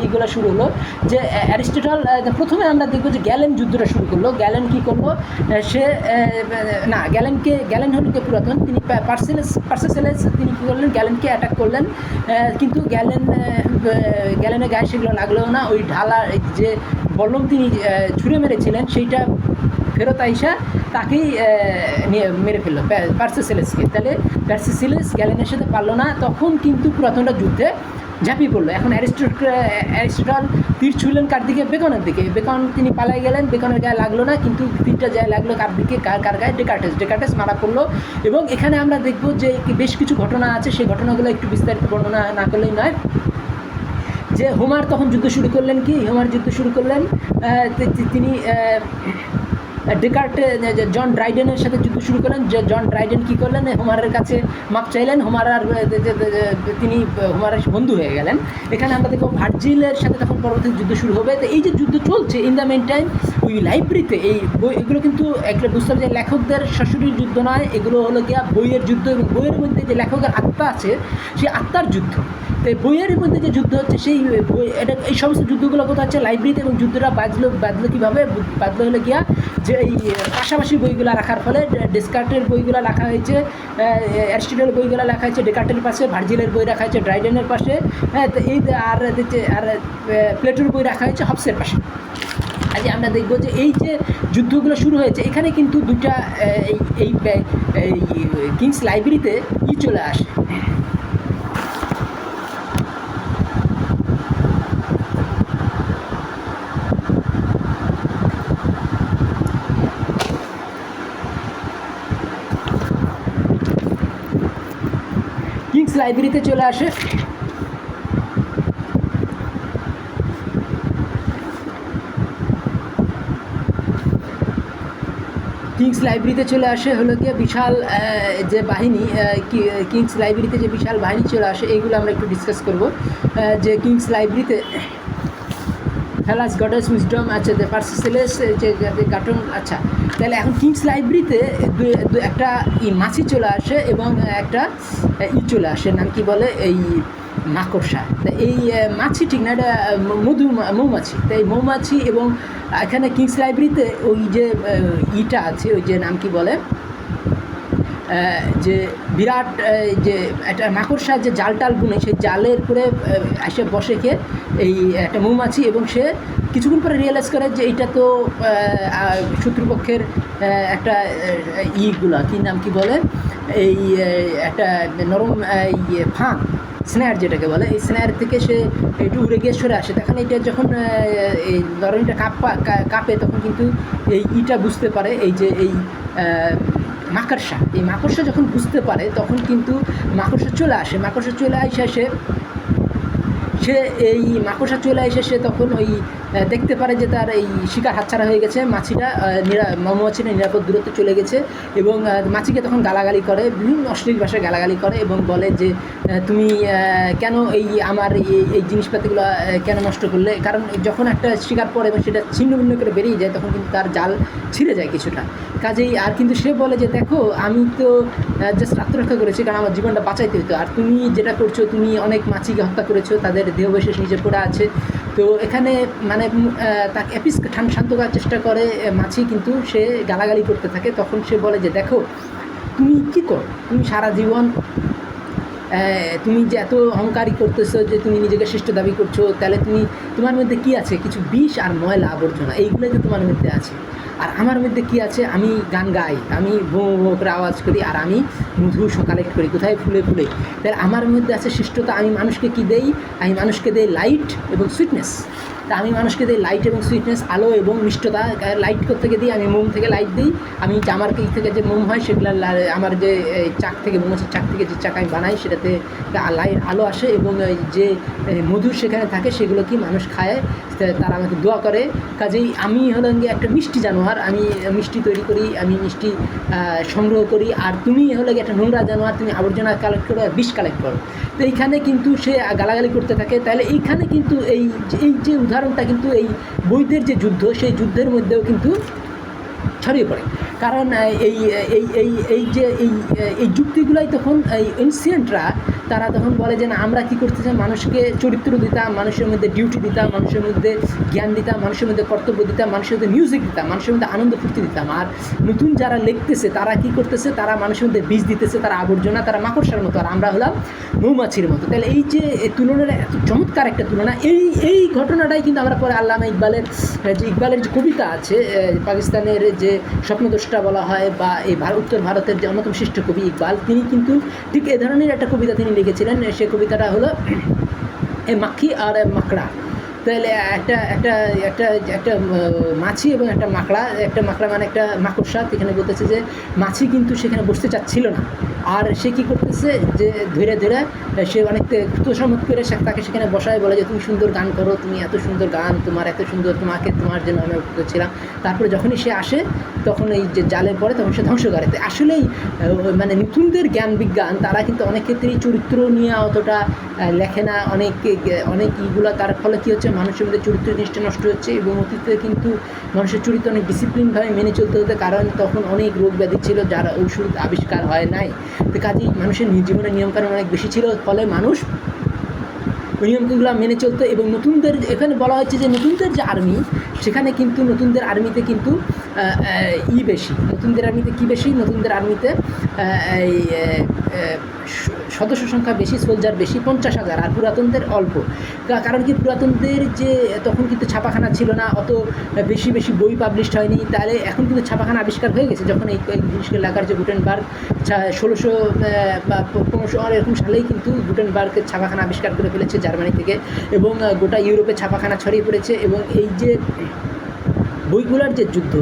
এইগুলো শুরু হলো, যে অ্যারিস্টটল প্রথমে আমরা দেখব যে গ্যালেন যুদ্ধটা শুরু করলো। গ্যালেন কী করলো, সে গ্যালেন হল কে পুরাতন, তিনি পার্সেসেলেস তিনি কী করলেন, গ্যালেনকে অ্যাটাক করলেন, কিন্তু গ্যালেনের গায়ে সেগুলো লাগলেও না, ওই ঢালা যে বল্লম তিনি ছুঁড়ে মেরেছিলেন সেইটা ফেরত আইসা তাকেই মেরে ফেললো পার্সেসেলেসকে। তাহলে পার্সেসেলেস গ্যালেনের সাথে পারলো না, তখন কিন্তু পুরাতনরা যুদ্ধে ঝাঁপিয়ে পড়লো। এখন অ্যারিস্টটল তীর ছুঁড়লেন কার দিকে? বেকনের দিকে। বেকন তিনি পালাই গেলেন, বেকনের গায়ে লাগলো না, কিন্তু তীরটা যায় লাগলো কার দিকে? কার গায়ে? ডেকার্টেস মারা পড়লো। এবং এখানে আমরা দেখব যে বেশ কিছু ঘটনা আছে, সেই ঘটনাগুলো একটু বিস্তারিত বর্ণনা না করলেই নয়। যে হোমার তখন যুদ্ধ শুরু করলেন, কি হোমার যুদ্ধ শুরু করলেন, তিনি ডেকার্টে জন ড্রাইডেনের সাথে যুদ্ধ শুরু করলেন। যে জন ড্রাইডেন কী করলেন? হোমারের কাছে মাপ চাইলেন। হোমার আর তিনি হোমারের বন্ধু হয়ে গেলেন। এখানে আমরা দেখব ভার্জিলের সাথে তখন পরবর্তী যুদ্ধ শুরু হবে। তো এই যে যুদ্ধ চলছে, ইন দ্য মেন টাইম ওই লাইব্রেরিতে এই বই, এগুলো কিন্তু একটা বুঝতে হবে যে লেখকদের শাশুড়ির যুদ্ধ নয়, এগুলো হলো গিয়া বইয়ের যুদ্ধ। এবং বইয়ের মধ্যে যে লেখকের আত্মা আছে, সেই আত্মার যুদ্ধ। তো বইয়ের মধ্যে যে যুদ্ধ হচ্ছে, সেই বই, এটা এই সমস্ত যুদ্ধগুলো কোথাও হচ্ছে লাইব্রেরিতে। এবং যুদ্ধটা বাজলো কীভাবে? বাজলো হলে গিয়া যে এই পাশাপাশি বইগুলো রাখার ফলে ডেসকার্টের বইগুলো রাখা হয়েছে, অ্যারিস্টটলের বইগুলো রাখা হয়েছে ডেকার্টের পাশে, ভার্জিলের বই রাখা হয়েছে ড্রাইডেনের পাশে, তো এই আর প্লেটোর বই রাখা হয়েছে হবসের পাশে। আজ আমরা দেখব যে এই যে যুদ্ধগুলো শুরু হয়েছে, এখানে কিন্তু দুটা এই কিংস লাইব্রেরিতে চলে আসে। কিংস লাইব্রেরিতে চলে আসে। কিংস লাইব্রেরিতে চলে আসে হলো গিয়ে বিশাল যে বাহিনী, কিংস লাইব্রেরিতে যে বিশাল বাহিনী চলে আসে, এইগুলো আমরা একটু ডিসকাস করব। যে কিংস লাইব্রেরিতে হেলাস, গডেস, উইজডম, আচ্ছা, পার্সিসেলেস, যে গাটন, আচ্ছা। তাহলে এখন কিংস লাইব্রেরিতে একটা মাছি চলে আসে এবং একটা চলে আসে, নাম কি বলে? এই মাকড়সা। তা এই মাছি ঠিক না, এটা মৌমাছি। তাই এই মৌমাছি এবং এখানে কিংস লাইব্রেরিতে ওই যে আছে, ওই যে নাম কি বলে, যে বিরাট যে একটা মাকড়সা যে জাল টাল বুনে, সেই জালের করে এসে বসে খেয়ে এই একটা মৌমাছি। এবং সে কিছুক্ষণ পরে রিয়েলাইজ করে যে এইটা তো শত্রুপক্ষের একটা ইগুলা, কী নাম কি বলে, এই একটা নরম ফাঁক, স্ন্যার যেটাকে বলে, এই স্ন্যার থেকে সে একটু উড়ে গিয়ে সরে আসে। তখন এটা যখন এই নরমটা কাঁপে, তখন কিন্তু এই বুঝতে পারে, এই যে এই মাকড়সা যখন বুঝতে পারে, তখন কিন্তু মাকড়সা চলে আসে। মাকড়সা চলে আসে এই মাকড়সা চলে এসে সে তখন ওই দেখতে পারে যে তার এই শিকার হাতছাড়া হয়ে গেছে, মাছিটা মৌমাছিটা নিরাপদ দূরত্বে চলে গেছে। এবং মাছিকে তখন গালাগালি করে, বিভিন্ন অশ্লীল ভাষায় গালাগালি করে এবং বলে যে তুমি কেন আমার এই জিনিসপাতিগুলো কেন নষ্ট করলে? কারণ যখন একটা শিকার পড়ে এবং সেটা ছিন্ন ভিন্ন করে বেরিয়ে যায়, তখন কিন্তু তার জাল ছিঁড়ে যায় কিছুটা। কাজেই আর কিন্তু সে বলে যে দেখো, আমি তো জাস্ট আত্মরক্ষা করেছি, কারণ আমার জীবনটা বাঁচাইতে হতো, আর তুমি যেটা করছো, তুমি অনেক মাছিকে হত্যা করেছো, তাদের দেহবশেষ নিচে পড়ে আছে। তো এখানে মানে তাকে শান্ত করার চেষ্টা করে মাছি, কিন্তু সে গালাগালি করতে থাকে। তখন সে বলে যে দেখো, তুমি কী করো, তুমি সারা জীবন তুমি যে এত অহংকারী করতেছো, যে তুমি নিজেকে শ্রেষ্ঠ দাবি করছো, তাহলে তোমার মধ্যে কি আছে? কিছু বিষ আর ময়লা আবর্জনা, এইগুলোই তো তোমার মধ্যে আছে। আর আমার মধ্যে কি আছে? আমি গান গাই, আমি ভো ভো করে আওয়াজ করি, আর আমি মধু কালেক্ট করি কোথায়? ফুলে ফুলে। তাহলে আমার মধ্যে আছে শ্রেষ্ঠতা। আমি মানুষকে কি দেই? আমি মানুষকে দেই লাইট এবং সুইটনেস। তা আমি মানুষকে দিই লাইট এবং সুইটনেস, আলো এবং মিষ্টতা। লাইট থেকে দিই, আমি মোম থেকে লাইট দিই। আমি আমার থেকে যে মোম হয়, সেগুলো আমার যে চাক থেকে, মৌমাছির চাক থেকে যে চাক আমি বানাই, সেটাতে আলো আসে এবং যে মধু সেখানে থাকে, সেগুলো কি মানুষ খায়, তারা আমাকে দোয়া করে। কাজেই আমি হলাম গিয়ে একটা মিষ্টি জানোয়ার, আমি মিষ্টি তৈরি করি, আমি মিষ্টি সংগ্রহ করি। আর তুমি হলে গিয়ে একটা নোংরা জানোয়ার, তুমি আবর্জনা কালেক্ট করো, বিষ কালেক্ট করো। তো এইখানে কিন্তু সে গালাগালি করতে থাকে। তাহলে এইখানে কিন্তু এই যে উদাহরণটা কিন্তু এই বৈদের যে যুদ্ধ, সেই যুদ্ধের মধ্যেও কিন্তু ছড়িয়ে পড়ে। কারণ এই যে যুক্তিগুলাই তখন এই এনসিয়েন্টরা তারা তখন বলে যে না, আমরা কী করতে চাই, মানুষকে চরিত্র দিতাম, মানুষের মধ্যে ডিউটি দিতাম, মানুষের মধ্যে জ্ঞান দিতাম, মানুষের মধ্যে কর্তব্য দিতাম, মানুষের মধ্যে মিউজিক দিতাম, মানুষের মধ্যে আনন্দ ফুর্তি দিতাম। আর নতুন যারা লিখতেছে তারা কী করতেছে, তারা মানুষের মধ্যে বীজ দিতেছে, তারা আবর্জনা, তারা মাকড়সার মতো, আর আমরা হলাম মৌমাছির মতো। তাহলে এই যে তুলনাটা এত চমৎকার একটা তুলনা, এই ঘটনাটাই কিন্তু আমরা পরে আল্লামা ইকবালের যে কবিতা আছে, পাকিস্তানের যে স্বপ্নদ্রষ্টা বলা হয়, বা এই উত্তর ভারতের যে অন্যতম শ্রেষ্ঠ কবি ইকবাল, তিনি কিন্তু ঠিক এ ধরনের একটা কবিতা তিনি লিখেছিলেন। সে কবিতাটা হলো এই মাখি আর মাকড়া, তাহলে একটা একটা একটা একটা মাছি এবং একটা মাকড়া মানে একটা মাকড়সা। এখানে বলতেছে যে মাছি কিন্তু সেখানে বসতে চাচ্ছিল না, আর সে কী করতেছে যে ধীরে ধীরে সে অনেক তোষামত করে তাকে সেখানে বসায়, বলে যে তুমি সুন্দর গান করো, তুমি এত সুন্দর গান, তোমার এত সুন্দর, তোমার জন্য আমি করছিলাম। তারপরে যখনই সে আসে তখন এই যে জালে পড়ে তখন সে ধ্বংস করে। আসলেই মানে নতুনদের জ্ঞান বিজ্ঞান তারা কিন্তু অনেক ক্ষেত্রেই চরিত্র নিয়ে অতটা লেখে না, অনেক ইগুলো, তার ফলে কী হচ্ছে মানুষের মধ্যে চরিত্র জিনিসটা নষ্ট হচ্ছে। এবং অতীতে কিন্তু মানুষের চরিত্র অনেক ডিসিপ্লিনভাবে মেনে চলতে হতো, কারণ তখন অনেক রোগ ব্যাধি ছিল যার ওষুধ আবিষ্কার হয় নাই। তো কাজেই মানুষের জীবনের নিয়মকানুন অনেক বেশি ছিল, ফলে মানুষ নিয়মগুলো মেনে চলতো। এবং নতুনদের এখানে বলা হচ্ছে যে নতুনদের যে আর্মি, সেখানে কিন্তু নতুনদের আর্মিতে কিন্তু বেশি, নতুনদের আর্মিতে কী বেশি, নতুনদের আর্মিতে এই সদস্য সংখ্যা বেশি, সোলজার বেশি, 50,000, আর পুরাতনদের অল্প। কারণ কি, পুরাতনদের যে তখন কিন্তু ছাপাখানা ছিল না, অত বেশি বই পাবলিশড হয়নি। তাহলে এখন কিন্তু ছাপাখানা আবিষ্কার হয়ে গেছে, যখন এই জিনিসকে লেখার যে গুটেনবার্গ 1600 বা 1500 এরকম সালেই কিন্তু গুটেনবার্গের ছাপাখানা আবিষ্কার করে ফেলেছে জার্মানি থেকে, এবং গোটা ইউরোপে ছাপাখানা ছড়িয়ে পড়েছে। এবং এই যে বইগুলোর যে যুদ্ধ,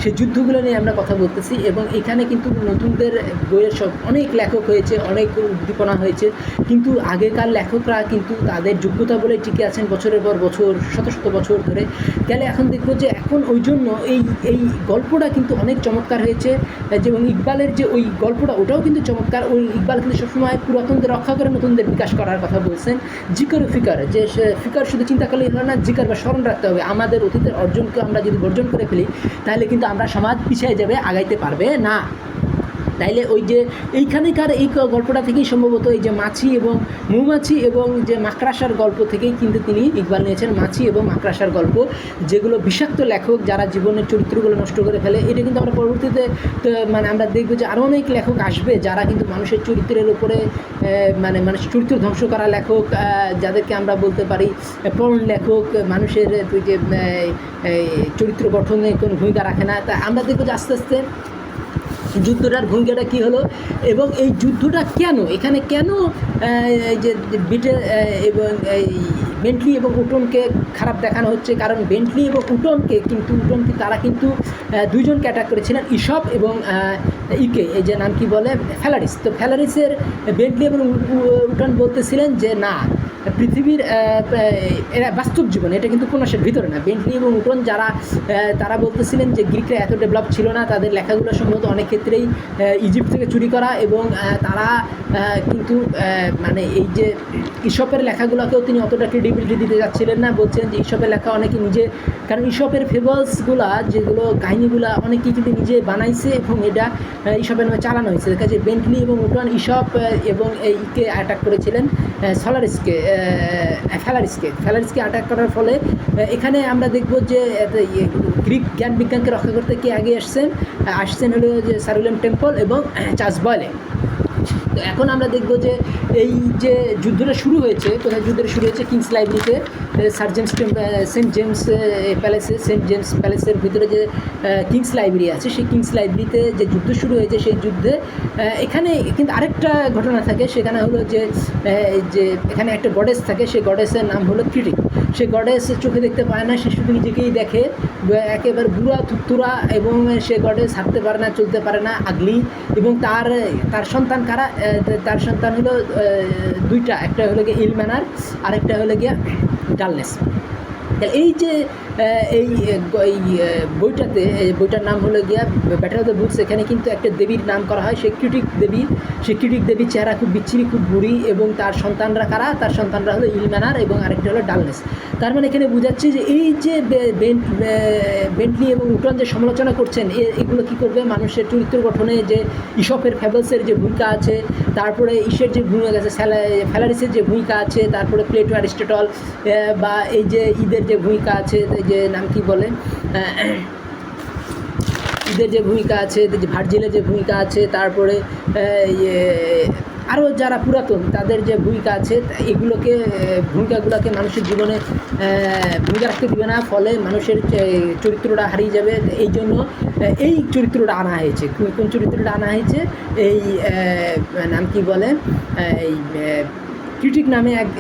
সেই যুদ্ধগুলো নিয়ে আমরা কথা বলতেছি। এবং এখানে কিন্তু নতুনদের বইয়ের সব অনেক লেখক হয়েছে, অনেক উদ্দীপনা হয়েছে, কিন্তু আগেকার লেখকরা কিন্তু তাদের যোগ্যতা বলে টিকে আছেন বছরের পর বছর, শত বছর ধরে। তাহলে এখন দেখব যে এখন ওই জন্য এই গল্পটা কিন্তু অনেক চমৎকার হয়েছে। এবং ইকবালের যে ওই গল্পটা, ওটাও কিন্তু চমৎকার। ওই ইকবাল কিন্তু সবসময় পুরাতনদের রক্ষা করে নতুনদের বিকাশ করার কথা বলছেন। জিকর ফিকার, যে ফিকার শুধু চিন্তা করলেই হয় না, জিকার বা স্মরণ রাখতে হবে। আমাদের অতীতের অর্জনকে আমরা যদি বর্জন করে ফেলি, তাহলে কিন্তু আমরা সমাজ পিছিয়ে যাবে, আগাইতে পারবে না। তাইলে ওই যে এইখানেকার এই গল্পটা থেকেই সম্ভবত এই যে মাছি এবং মৌমাছি এবং যে মাকড়াসার গল্প থেকেই কিন্তু তিনি ইকবাল নিয়েছেন, মাছি এবং মাকড়াসার গল্প, যেগুলো বিষাক্ত লেখক যারা জীবনের চরিত্রগুলো নষ্ট করে ফেলে। এটা কিন্তু আমরা পরবর্তীতে মানে আমরা দেখব যে আরও অনেক লেখক আসবে যারা কিন্তু মানুষের চরিত্রের উপরে মানে মানুষের চরিত্র ধ্বংস করা লেখক, যাদেরকে আমরা বলতে পারি পর্ন লেখক, মানুষের যে চরিত্র গঠনে কোনো ভূমিকা রাখে না। তা আমরা দেখব যে আস্তে আস্তে যুদ্ধটার ভূমিকাটা কী হলো, এবং এই যুদ্ধটা কেন, এখানে কেন এই যে এবং এই বেন্টলি এবং উটনকে খারাপ দেখানো হচ্ছে। কারণ বেন্টলি এবং উটনকে তারা কিন্তু দুইজনকে অ্যাটাক করেছিলেন, ইসপ এবং ইকে, এই যে নাম কি বলে, ফ্যালারিস। তো ফ্যালারিসের বেন্টলি এবং উটন বলতেছিলেন যে না, পৃথিবীর এরা বাস্তব জীবন, এটা কিন্তু উপন্যাসের ভিতরে না। বেন্টলি এবং উটন তারা বলতেছিলেন যে গ্রিকরা এত ডেভেলপ ছিল না, তাদের লেখাগুলো সম্ভবত অনেক ক্ষেত্রেই ইজিপ্ট থেকে চুরি করা, এবং তারা কিন্তু মানে এই যে ইসপের লেখাগুলোকেও তিনি অতটা ক্রেডিবিলিটি দিতে যাচ্ছিলেন না। বলছেন যে ইসপের লেখা অনেকে নিজে, কারণ ইসপের ফেবলসগুলা যেগুলো কাহিনিগুলা অনেকেই কিন্তু নিজে বানাইছে, এবং এটা ইসপের নামে চালানো হয়েছে। দেখা যায় বেন্টলি এবং উটন ইসপ এবং এইকে অ্যাটাক করেছিলেন ফ্যালারিসকে অ্যাটাক করার ফলে এখানে আমরা দেখব যে গ্রিক জ্ঞান বিজ্ঞানকে রক্ষা করতে কে আগে আসছেন হলো যে স্যার উইলিয়াম টেম্পল এবং চার্লস বয়েল। তো এখন আমরা দেখব যে এই যে যুদ্ধটা শুরু হয়েছে, কোথায় যুদ্ধটা শুরু হয়েছে, কিংস লাইব্রেরিতে, সেন্ট জেমস প্যালেসের ভিতরে যে কিংস লাইব্রেরি আছে, সেই কিংস লাইব্রেরিতে যে যুদ্ধ শুরু হয়েছে, সেই যুদ্ধে এখানে কিন্তু আরেকটা ঘটনা থাকে। সেখানে হলো যে এখানে একটা গডেস থাকে, সেই গডেসের নাম হলো ক্রিটিক। সে গডেস চোখে দেখতে পায় না, সে শুধু নিজেকেই দেখে, একেবারে বুড়া থুত্তুরা, এবং সে গডেস হাঁটতে পারে না, চলতে পারে না, আগলি। এবং তার সন্তান কারা, তার সন্তান হলো দুইটা, একটা হলো গিয়ে ইলম্যানার, আরেকটা হলো গিয়ে ডালনেস। এই যে এই বইটার নাম হলো গিয়া ব্যাটল অফ দ্য বুকস। এখানে কিন্তু একটা দেবীর নাম করা হয়, সেই ক্রিটিক দেবীর চেহারা খুব বিচ্ছিরি, খুব বুড়ি, এবং তার সন্তানরা কারা, তার সন্তানরা হলো ইলম্যানার এবং আরেকটা হলো ডালনেস। তার মানে এখানে বোঝাচ্ছে যে এই যে বেন্টলি এবং উটন যে সমালোচনা করছেন, এগুলো কী করবে, মানুষের চরিত্র গঠনে যে ইসপের ফেবলসের যে ভূমিকা আছে, তারপরে ইসের যে ভূমিকা আছে, ফ্যালারিসের যে ভূমিকা আছে, তারপরে প্লেটো, অ্যারিস্টটল, বা এই যে ঈদের যে ভূমিকা আছে, যে নাম কি বলে, ঈদের যে ভূমিকা আছে, যে ভার্জিলের যে ভূমিকা আছে, তারপরে আরও যারা পুরাতন তাদের যে ভূমিকা আছে, ভূমিকাগুলোকে মানুষের জীবনে ভূমিকা রাখতে দিবে না, ফলে মানুষের চরিত্রটা হারিয়ে যাবে। এই জন্য এই চরিত্রটা আনা হয়েছে। কোন চরিত্রটা আনা হয়েছে, এই নাম কি বলে, এই ক্রিটিক নামে এক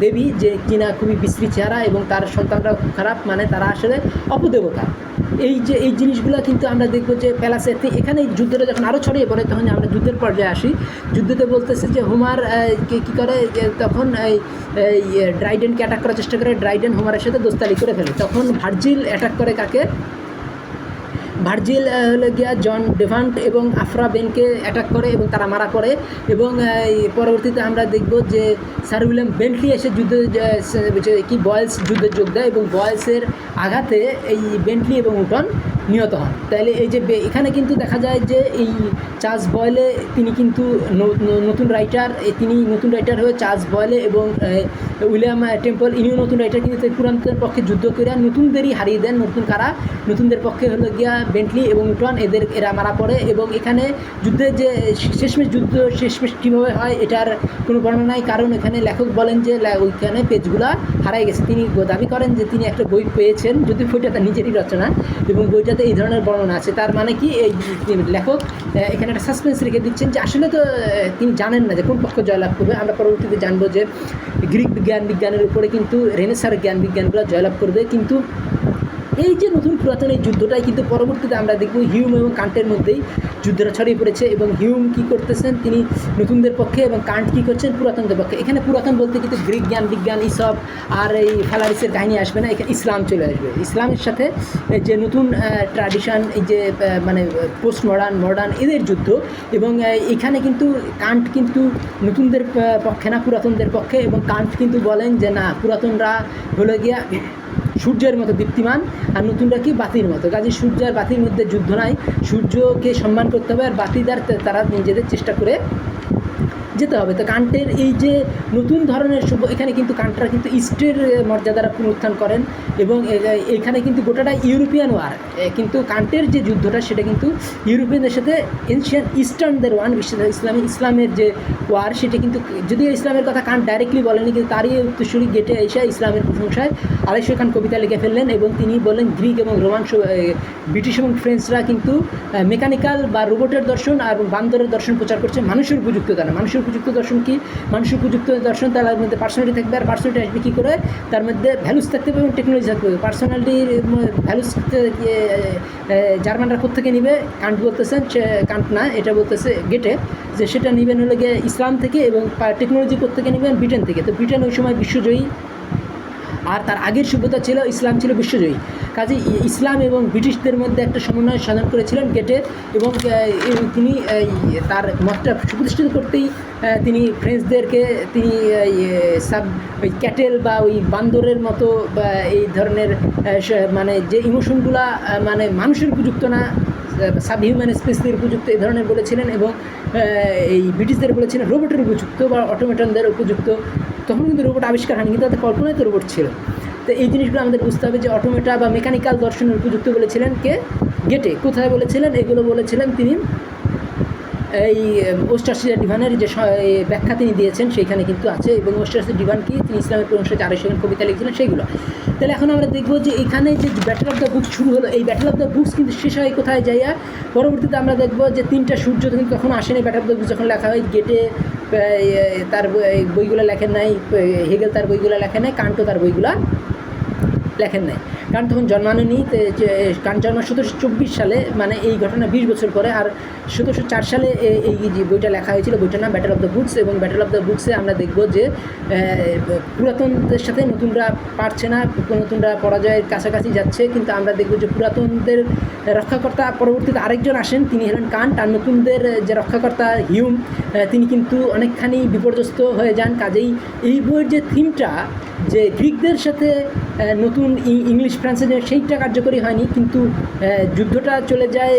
দেবী, যে কিনা খুবই বিশ্রী চেহারা এবং তার সন্তানরাও খুব খারাপ, মানে তারা আসলে অপদেবতা। এই জিনিসগুলো কিন্তু আমরা দেখবো যে প্যালাসে এখানে যুদ্ধটা যখন আরও ছড়িয়ে পড়ে, তখন আমরা যুদ্ধের পর্যায়ে আসি। যুদ্ধতে বলতেছে যে হোমার কী করে, তখন এই ড্রাইডেনকে অ্যাটাক করার চেষ্টা করে, ড্রাইডেন হোমারের সাথে দোস্তালি করে ফেলে। তখন ভার্জিল অ্যাটাক করে কাকে? ভার্জিল হলো গিয়া জন ডেভান্ট এবং আফরা বেনকে অ্যাটাক করে এবং তারা মারা পড়ে। এবং পরবর্তীতে আমরা দেখব যে স্যার উইলিয়াম বেন্টলি এসে বয়েলস যুদ্ধে যোগ দেয় এবং বয়েলসের আঘাতে এই বেন্টলি এবং উটন নিহত হন। তাইলে এই যে এখানে কিন্তু দেখা যায় যে এই চার্লস বয়েলে তিনি কিন্তু নতুন রাইটার, তিনি নতুন রাইটার হয়ে চার্লস বয়েলে এবং উইলিয়াম টেম্পল ইনিও নতুন রাইটার, কিন্তু পুরাতনদের পক্ষে যুদ্ধ করে নতুনদেরই হারিয়ে দেন। নতুনদের পক্ষে হলো গিয়া বেন্টলি এবং উটন, এরা মারা পড়ে। এবং এখানে যুদ্ধের যে শেষমেশ কীভাবে হয় এটার কোনো বর্ণনা নাই, কারণ এখানে লেখক বলেন যে ওইখানে পেজগুলা হারাই গেছে। তিনি দাবি করেন যে তিনি একটা বই পেয়েছেন, যদি বইটা তার নিজেরই রচনা এবং বইটাতে এই ধরনের বর্ণনা আছে। তার মানে কি এই লেখক এখানে একটা সাসপেন্স রেখে দিচ্ছেন যে আসলে তো তিনি জানেন না যে কোন পক্ষ জয়লাভ করবে। আমরা পরবর্তীতে জানবো যে গ্রিক বিজ্ঞানের উপরে কিন্তু রেনেসাঁর বিজ্ঞানগুলো জয়লাভ করবে। কিন্তু এই যে নতুন পুরাতন এই যুদ্ধটাই কিন্তু পরবর্তীতে আমরা দেখব হিউম এবং কান্টের মধ্যেই যুদ্ধটা ছড়িয়ে পড়েছে। এবং হিউম কী করতেছেন, তিনি নতুনদের পক্ষে, এবং কান্ট কী করছেন, পুরাতনদের পক্ষে। এখানে পুরাতন বলতে কিন্তু গ্রিক বিজ্ঞান ইসব আর এই ফ্যালারিসের কাহিনী আসবে না, এখানে ইসলাম চলে আসবে। ইসলামের সাথে যে নতুন ট্র্যাডিশন, এই যে মানে পোস্ট মডার্ন এদের যুদ্ধ। এবং এখানে কিন্তু কান্ট কিন্তু নতুনদের পক্ষে না, পুরাতনদের পক্ষে। এবং কান্ট কিন্তু বলেন যে না, পুরাতনরা হলো গিয়া সূর্যের মতো দীপ্তিমান আর নতুনরা কি বাতির মতো। কাজে সূর্য আর বাতির মধ্যে যুদ্ধ নাই, সূর্যকে সম্মান করতে হবে আর বাতিদার তারা নিজেদের চেষ্টা করে যেতে হবে। তো কান্টের এই যে নতুন ধরনের এখানে কিন্তু কান্টরা কিন্তু ইস্টের মর্যাদারা পুনরুত্থান করেন এবং এখানে কিন্তু গোটাটা ইউরোপিয়ান ওয়ার। কিন্তু কান্টের যে যুদ্ধটা সেটা কিন্তু ইউরোপিয়ানদের সাথে এনশিয়ান ইস্টার্নদের ওয়ান, বিশেষ ইসলামের যে ওয়ার, সেটা কিন্তু যদিও ইসলামের কথা কান্ট ডাইরেক্টলি বলেনি, কিন্তু তারই উত্তরসূরি গেটে এসে ইসলামের প্রশংসায় আড়াইশো খান কবিতা লিখে ফেললেন। এবং তিনি বলেন গ্রিক এবং রোমান, ব্রিটিশ এবং ফ্রেঞ্চরা কিন্তু মেকানিক্যাল বা রোবটের দর্শন আর বান্দরের দর্শন প্রচার করছে মানুষের উপযুক্ত দ্বারা। মানুষের উপযুক্ত দর্শন কি? মানুষের উপযুক্ত দর্শন, তার মধ্যে পার্সোনালিটি থাকবে, আর পার্সোনালিটি আসবে কী করে? তার মধ্যে ভ্যালুস থাকতে হবে এবং টেকনোলজি থাকতে হবে। পার্সোনালিটির ভ্যালুস জার্মানরা কোত্থেকে নিবে? কান্ট বলতেছেন, কান্ট না, এটা বলতেছে গেটে, যে সেটা নেবেন হলো গিয়ে ইসলাম থেকে, এবং টেকনোলজি কোত্থেকে নেবেন? ব্রিটেন থেকে। তো ব্রিটেন ওই সময় বিশ্বজয়ী, আর তার আগের সভ্যতা ছিল ইসলাম ছিল বিশ্বজয়ী। কাজে ইসলাম এবং ব্রিটিশদের মধ্যে একটা সমন্বয় সাধন করেছিলেন গেটে। এবং তিনি তার মতটা সুপ্রতিষ্ঠিত করতেই তিনি ফ্রেঞ্চদেরকে তিনি ওই ক্যাটেল বা ওই বান্দরের মতো বা এই ধরনের মানে যে ইমোশনগুলা মানে মানুষের উপযুক্ত না, সাব হিউম্যান স্পেসদের উপযুক্ত এই ধরনের বলেছিলেন। এবং এই ব্রিটিশদের বলেছিলেন রোবটের উপযুক্ত বা অটোমেটনদের উপযুক্ত। তখন কিন্তু রোবট আবিষ্কার হয়নি, কিন্তু তাদের কল্পনায় তো রোবট ছিল। তো এই জিনিসগুলো আমাদের বুঝতে হবে যে অটোমেটা বা মেকানিক্যাল দর্শনের উপযুক্ত বলেছিলেন কে? গেটে। কোথায় বলেছিলেন? এগুলো বলেছিলেন তিনি এই ওস্টারশিয়ার ডিভানের যে ব্যাখ্যা তিনি দিয়েছেন সেইখানে কিন্তু আছে। এবং ওস্টারশিয়ার ডিভান কি, তিনি ইসলামের প্রশংসায় 400 কবিতা লিখেছিলেন সেইগুলো। তাহলে এখন আমরা দেখব যে এখানে যে ব্যাটল অফ দ্য বুকস শুরু হলো, এই ব্যাটল অফ দ্য বুকস কিন্তু শেষ হয় কোথায় যাইয়া? পরবর্তীতে আমরা দেখব যে 3টা সূর্য কিন্তু তখন আসেনি। ব্যাটল অফ দ্য বুকস যখন লেখা হয়, গেটে তার বইগুলো লেখেন নাই, হেগেল তার বইগুলো লেখেন নাই, কান্টও তার বইগুলো লেখেন নাই, কারণ তখন জন্মানোনি। কান্ট জন্ম 1724 সালে, মানে এই ঘটনা 20 বছর পরে। আর 1704 সালে এই যে বইটা লেখা হয়েছিল, বইটার নাম ব্যাটল অফ দ্য বুকস। এবং ব্যাটল অফ দ্য বুকসে আমরা দেখব যে পুরাতনদের সাথে নতুনরা পারছে না, নতুনরা পরাজয়ের কাছাকাছি যাচ্ছে। কিন্তু আমরা দেখব যে পুরাতনদের রক্ষাকর্তা পরবর্তীতে আরেকজন আসেন, তিনি হলেন কান্ট। আর নতুনদের যে রক্ষাকর্তা হিউম, তিনি কিন্তু অনেকখানি বিপর্যস্ত হয়ে যান। কাজেই এই বইয়ের যে থিমটা, যে গ্রিকদের সাথে নতুন ইংলিশ ফ্রান্সের, সেইটা কার্যকরী হয়নি, কিন্তু যুদ্ধটা চলে যায়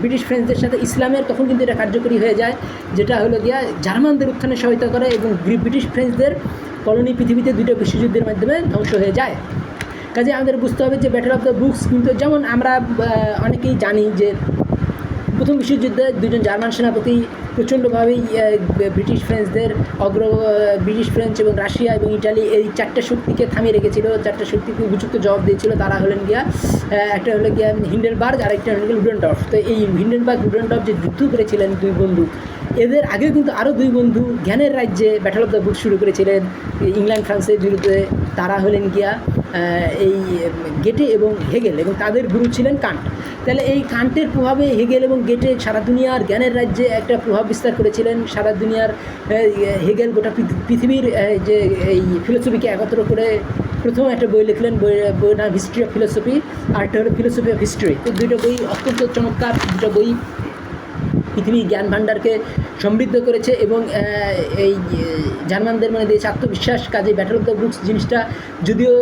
ব্রিটিশ ফ্রেঞ্চদের সাথে ইসলামের, তখন কিন্তু এটা কার্যকরী হয়ে যায়, যেটা হলো গিয়া জার্মানদের উত্থানে সহায়তা করে এবং ব্রিটিশ ফ্রেঞ্চদের কলোনি পৃথিবীতে 2টা বিশ্বযুদ্ধের মাধ্যমে ধ্বংস হয়ে যায়। কাজে আমাদের বুঝতে হবে যে ব্যাটল অফ দ্য বুকস কিন্তু, যেমন আমরা অনেকেই জানি যে প্রথম বিশ্বযুদ্ধে 2জন জার্মান সেনাপতি প্রচণ্ডভাবেই ব্রিটিশ ফ্রেঞ্চ এবং রাশিয়া এবং ইটালি, এই 4টা শক্তিকে থামিয়ে রেখেছিল। 4টা শক্তিকে উপযুক্ত জবাব দিয়েছিল। তারা হলেন গিয়া, একটা হলো গিয়া হিন্ডেনবার্গ, আর একটা হলেন গিয়া লুডেনডর্ফ। তো এই হিন্ডেনবার্গ লুডেনডর্ফ যে যুদ্ধ করেছিলেন 2 বন্ধু, এদের আগেও কিন্তু আরও দুই বন্ধু জ্ঞানের রাজ্যে ব্যাটল অফ দ্য বুক শুরু করেছিলেন ইংল্যান্ড ফ্রান্সের বিরুদ্ধে। তারা হলেন গিয়া এই গেটে এবং হেগেল, এবং তাদের গুরু ছিলেন কান্ট। তাহলে এই কান্টের প্রভাবে হেগেল এবং গেটে সারা দুনিয়ার জ্ঞানের রাজ্যে একটা প্রভাব বিস্তার করেছিলেন। সারা দুনিয়ার হেগেল গোটা পৃথিবীর যে এই ফিলোসফিকে একত্র করে প্রথম একটা বই লিখলেন, বইয়ের নাম হিস্ট্রি অফ ফিলোসফি, আর একটা হলো ফিলোসফি অফ হিস্ট্রি। তো দুটো বই অত্যন্ত চমৎকার, দুটো বই পৃথিবীর জ্ঞান ভাণ্ডারকে সমৃদ্ধ করেছে এবং এই জার্মানদের মানে দিয়েছে আত্মবিশ্বাস। কাজে ব্যাটল অফ দ্য বুকস জিনিসটা যদিও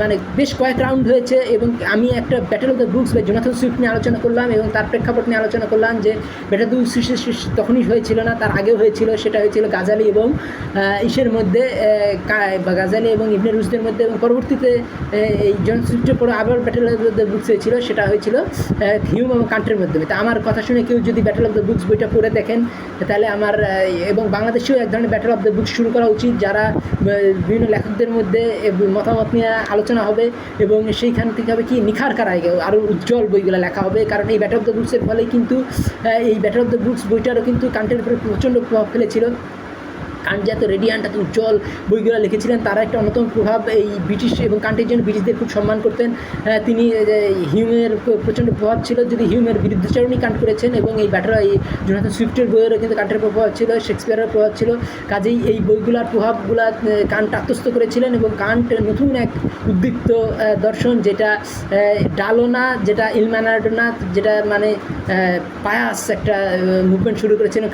মানে বেশ কয়েক রাউন্ড হয়েছে, এবং আমি একটা ব্যাটল অফ দ্য বুকস বা জোনাথন সুইফট নিয়ে আলোচনা করলাম এবং তার প্রেক্ষাপট নিয়ে আলোচনা করলাম যে ব্যাটল অফ দ্য বুকস তখনই হয়েছিল না, তার আগেও হয়েছিল। সেটা হয়েছিল গাজালি এবং ইসের মধ্যে, গাজালি এবং ইবনে রুশদের মধ্যে, এবং পরবর্তীতে এই জোনাথন সুইফটের পরে আবার ব্যাটল অফ দ্য বুকস হয়েছিল, সেটা হয়েছিল হিউম এবং কান্টের মাধ্যমে। তা আমার কথা শুনে কেউ যদি ব্যাটল অফ দ্য বুকস বইটা পড়ে দেখেন, তাহলে আমার এবং বাংলাদেশেও এক ধরনের ব্যাটল অফ দ্য বুকস শুরু করা উচিত, যারা বিভিন্ন লেখকদের মধ্যে মতামত নিয়ে আলোচনা হবে, এবং সেইখান থেকে হবে কি নিখার কারায় আরও উজ্জ্বল বইগুলো লেখা হবে। কারণ এই ব্যাটল অফ দ্য বুকসের ফলে কিন্তু এই ব্যাটল অফ দ্য বুকস বইটারও কিন্তু কান্টের উপরে প্রচণ্ড প্রভাব ফেলেছিল। কান্ট যে এত রেডিয়ান্ট, এত উজ্জ্বল বইগুলো লিখেছিলেন, তারা একটা অন্যতম প্রভাব এই ব্রিটিশ, এবং কান্টের জন্য ব্রিটিশদের খুব সম্মান করতেন। তিনি হিউমের প্রচণ্ড প্রভাব ছিল, যদি হিউমের বিরুদ্ধাচরণই কান্ট করেছেন, এবং এই এই জোনাথন সুইফটের বইয়েরও কিন্তু কান্টের প্রভাব ছিল, শেক্সপিয়ারের প্রভাব ছিল। কাজেই এই বইগুলোর প্রভাবগুলা কান্ট আত্মস্থ করেছিলেন, এবং কান্ট নতুন এক উদ্দীপ্ত দর্শন, যেটা ডালোনা, যেটা ইলম্যানার্ডোনা, যেটা মানে পায়াস একটা মুভমেন্ট শুরু করেছিলেন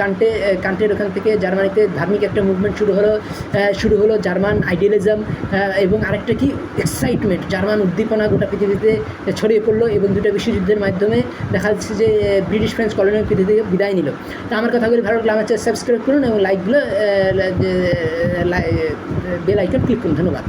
কান্টের ওখান থেকে জার্মানিতে ধার্মিক একটা মুভমেন্ট শুরু হলো জার্মান আইডিয়ালিজম, এবং আরেকটা কি এক্সাইটমেন্ট, জার্মান উদ্দীপনা গোটা পৃথিবীতে ছড়িয়ে পড়লো, এবং দুটো বিশ্বযুদ্ধের মাধ্যমে দেখা যাচ্ছে যে ব্রিটিশ ফ্রেঞ্চ কলোনিয়াল পৃথিবী থেকে বিদায় নিল। তো আমার কথাগুলি ভালো লাগলে আমার চ্যানেল সাবস্ক্রাইব করুন এবং লাইকগুলো বেল আইকন ক্লিক করুন। ধন্যবাদ।